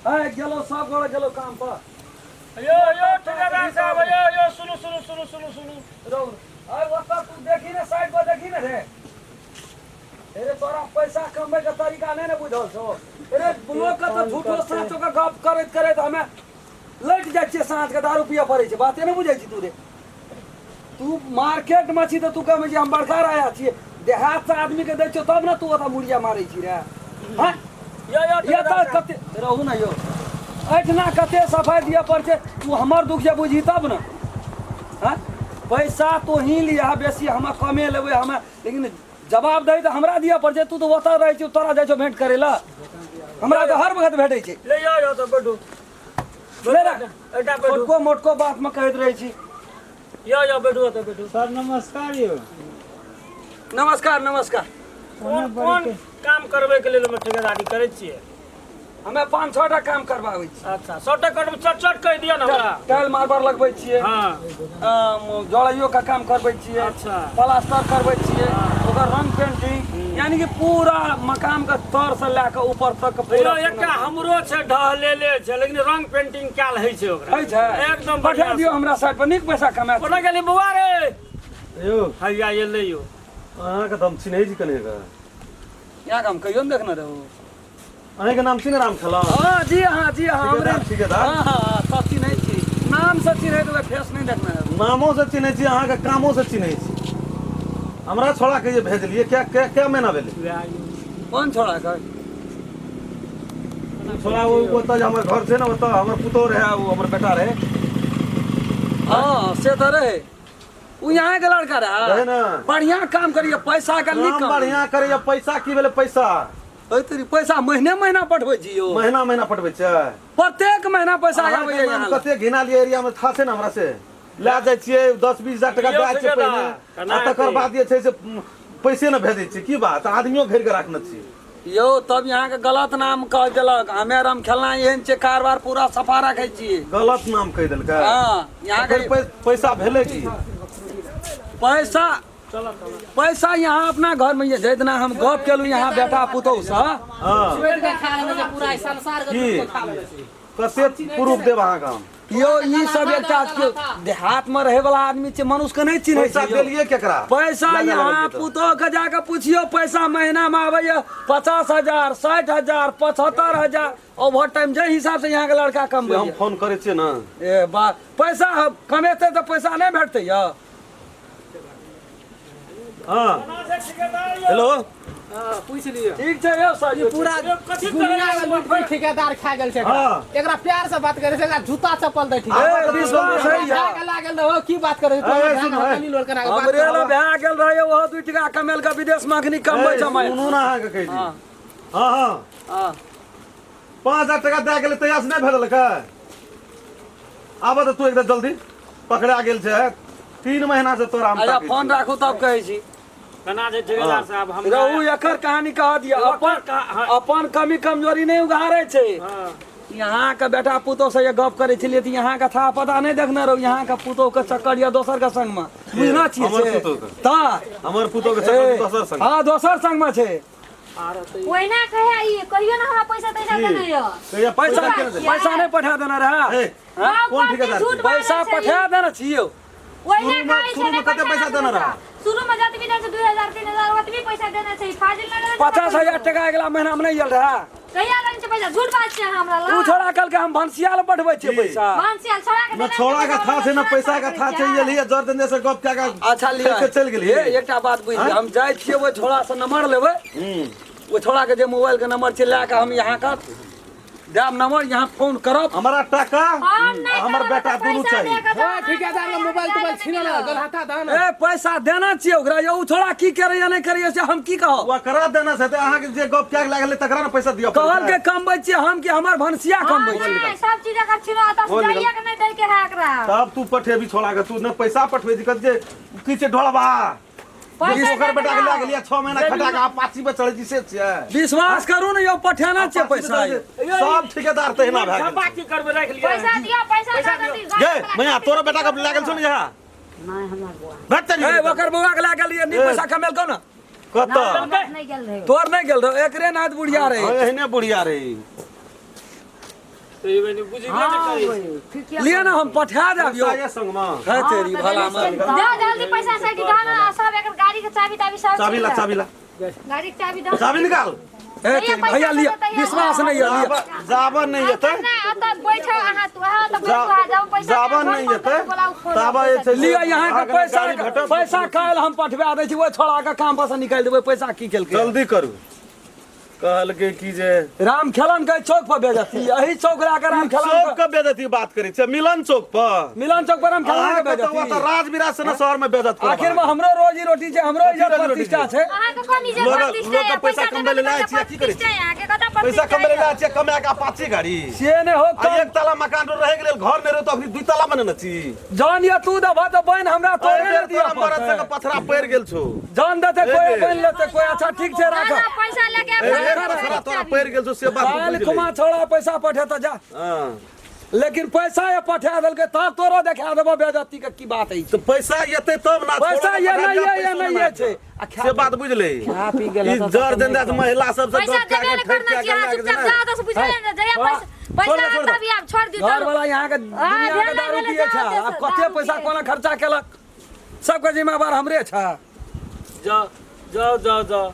ए गेलो सब गोड़ गेलो काम पर यो ठेकेदार साहब यो सुनो रो ए वता तू देखी ने साइड पर देखी ने रे अरे तोरा पैसा कमाए का तरीका नहीं ना बुझल छो अरे लोग का तो झूठो साचो का गप करत हमें लट जाय छे साँझ के दारू पिया पड़े छे बाते नहीं बुझै छी तू रे तू मार्केट में छी तो तू कहे हम बड़का आया छी देहात से आदमी के दै छो तब ना तू ओता मुड़िया मारै छी रे हां ये तो कते रहू ना यो ऐठना कते सफाई दिया पर छे तू हमर दुख जे बुझी तब ना हां पैसा तो ही लिया बेसी हम कमे लेबे हम लेकिन जवाब दे तो हमरा दिया पर तू तो ओता रह छी तोरा जाय छो भेंट करेला हमरा तो हर वक्त भेटै छै ले यो तो बैठो ले रे एटा बैठो मोटको बात में कहत रहे छी यो बैठो तो बैठो सर नमस्कार यो नमस्कार कौन काम करबे के लेल हम ठेकेदारी करै छियै हमें 5-6 टा काम करबाबै छी अच्छा 100 टका चट कह दिया ना हमरा टाइल मार्बल लगबै छियै हां जड़ैयो का काम करबै छियै अच्छा प्लास्टर करबै छियै ओकर रंग पेंटिंग यानी कि पूरा मकान का तर से लेके ऊपर तक पूरा एकटा हमरो छै ढहलेले छै लेकिन रंग पेंटिंग काल होइ छै ओकरा होइ छै एकदम पठा दियो हमरा साइड पर नीक पैसा कमा कोना गेली बुआ रे यो हैया ये ले यो अहाँ के दम चिन्है छी कने का यहाँ काम कहियो न देखना रहो अहाँ के नाम चिन्ह राम छला हां जी हां हमरे ठेकेदार हां सब चिन्है छी नाम से चिन्है तो फेस नहीं देखना है नामों से चिन्है छी अहाँ के कामों से चिन्है छी हमरा छोड़ा के जे भेजलिए क्या महीना भेले कौन छोड़ा का छोड़ा वो त हमर घर छै ना ओत हमर पुतो रहे वो हमर बेटा रहे हां से तो रहे उ यहाँ के लड़का रहे ना बढ़िया काम करिए पैसा का नहीं काम बढ़िया करिए पैसा की भेले पैसा ओइ तेरी पैसा महीना पठबै जियो महीना पठबै छै प्रत्येक महीना पैसा आबै है यहाँ कते घिना लिए एरिया में था छै ना हमरा से ले जाय छियै 10-20 हजार टका दए छै पहिने आ तकर बाद जे छै से पैसे न भेजै छै की बात आदमियो घेर के राखने छी यो तब यहाँ के गलत नाम कह देलक हमे रम खेलना एहन छै कारबार पूरा सफा रखै छियै गलत नाम कह देलकै हां यहाँ के पैसा भेले की पैसा यहाँ अपना घर में ये जितना हम गप केलु यहाँ बेटा पुतौ से हां पूरा संसार कते प्रूफ देब अहाँ काम यो ई सब एकटा देहात में रहे वाला आदमी छै मनुष्य के नहीं चिन्है पैसा देलिए केकरा पैसा यहाँ पुतो के जाके पूछियो पैसा महीना में आवे 50,000 60,000 75,000 ओवर टाइम जे हिसाब से यहाँ के लड़का कमबै हम फोन करे छियै ना ए बा पैसा कमेते तो पैसा नहीं भेटते या हां हेलो पूछ लियो ठीक छै यो सर पूरा दुनिया में ठेकेदार खा गेल छै एकरा प्यार से बात करे छै एकरा जूता चप्पल दै ठीक ए विश्वास है या लागल रहो की बात करे तो कनी लोल कना बात हमरे ल भए गेल रहे ओहो 2 टका कमेल का विदेश में अखनी कमबै छै मैं सुनू ना अहाँ के कहि दी हां हां 5,000 टका दए गेलै तैयार से नहीं भेलकै आब त तू एकदम जल्दी पकड़ा गेल छै 3 महीना से तोरा हम अरे फोन राखू तब कहै छी कना जे ठेकेदार साहब हम रहू एकर कहानी कह दिया अपन कमी कमजोरी नहीं उघारे छै यहाँ का बेटा पुतो से ये गप करे छलिए त यहाँ का था पता नहीं देखना रहो यहाँ का पुतो के चक्कर या दोसर के संग में बुझना छिए त हमर पुतो के चक्कर दोसर संग हां दोसर संग में छै ओइना कहे ई कहियो ना हमरा पैसा तैसा देना य कहिया पैसा नहीं पठा देना रहा कौन ठेकेदार पैसा पठा देना छियो ओइना कहे शुरू में कते पैसा देना रहा शुरू में जात भी दे 2000 3000 ओतबी पैसा देना छै फाजिल ना 50,000 टका अगला महीना में नहीं आयल रहा कहिया देना छै पैसा झूठ बात छै हमरा ला तू छोड़ा कल के हम भंसियाल बढ़बै छै पैसा मानसियाल छोड़ा के न छोड़ा का था से न पैसा का था चाहिए लिए जर देने से गप क्या का अच्छा लिया चल गेली एकटा बात बुझ हम जाय छियै वो छोड़ा से नंबर लेबै वो छोड़ा के जे मोबाइल के नंबर छै ला के हम यहाँ का देब नंबर यहाँ फोन करब हमारा टका हमर बेटा दोनों चाहिए ठेकेदार के मोबाइल तो छीन ल गलहाता दान ए पैसा देना चाहिए ओकरा यो छोड़ा की करे या नहीं करे से हम की कहब वो करा देना से अहाँ के जे गप क्या लागल तकरा न पैसा दियो कहल के कमबै छियै हम कि हमर भंसिया कमबै छै सब चीज का छिनो त जाइया के नहीं दे के है एकरा तब तू पठेबी छोड़ा के तू न पैसा पठबे दिक्कत जे कीचे ढोलबा ओकर बेटा के लाग लिया 6 महीना खटा के आप पाछी पे चढ़ै छी से छियै विश्वास करू ने यो पठाना छै पैसा सब ठेकेदार तहिना भए गेल बाकी करबे राख लिया पैसा दियो पैसा दे गे मैया तोरा बेटा के लागल छौ ने यहाँ नहीं हमरा बुआ भटते ए ओकर बौआ के लागल ये नी पैसा कमेल को ना कत नहीं गेल रहे तोर नहीं गेल रहो एकरे नाथ बुढ़िया रहे एहने बुढ़िया रही ये बनी बुझबे नहीं करी लिए ना हम पठा देबियो साये संग में है तेरी भला में दे जल्दी पैसा से कि गाना सब एकर गाड़ी के चाबी ताबी सब चाबी ला गाड़ी के चाबी दो चाबी निकाल ए तेरी भैया लिया विश्वास नहीं है लिया जाबन नहीं हेतै नहीं आता बैठो अहाँ तू अहाँ तो बैठो आ जाओ पैसा जाबन नहीं हेतै ताबा जे छै लिया यहाँ के पैसा काल हम पठवा दै छी वो छोड़ा के काम पर से निकाल देबै पैसा की केलकै जल्दी करू कहल के की जे राम खेलन के चौक पर बेजती यही चौक ला के राम खेलन चौक के बेजती बात करै छै मिलन चौक पर मिलन चौक पर राम खेलन के तो बेजती राज विराज से न शहर में बेजत कर आखिर में हमरो रोजी रोटी छै हमरो इज्जत प्रतिष्ठा छै अहाँ के कोन इज्जत प्रतिष्ठा लोग पैसा कमबै ले लाय छियै की करै छियै अहाँ के कता पैसा कमबै ले लाय छियै कमाय के अपाची गाड़ी से ने हो आ एक तला मकान रह गेल घर ने रह तो अभी 2 तला बने न छी जान या तू दबा तो बहन हमरा तोरे ने दिया मरद से पथरा पड़ गेल छौ जान देते कोई बन लेते कोई अच्छा ठीक छै राख पैसा लेके पथरा तोरा पड़ गेल छौ से बात काल कुमा छोड़ा पैसा पठे तो जा हां लेकिन पैसा ये पठा देलकै तब तोरो देखा देबो बेजती के की बात है तो पैसा येते तब ना पैसा ये नहीं छै से बात बुझले खा पी गेल ई जर देंदा महिला सब से पैसा देबे नहीं करना चाहिए चुपचाप जाओ तो बुझले ना जया पैसा आता भी आप छोड़ दी घर वाला यहाँ के दुनिया के दारू पिए छ अब कते पैसा कोना खर्चा केलक सबके जिम्मेवार हमरे छ जाओ जाओ जाओ जाओ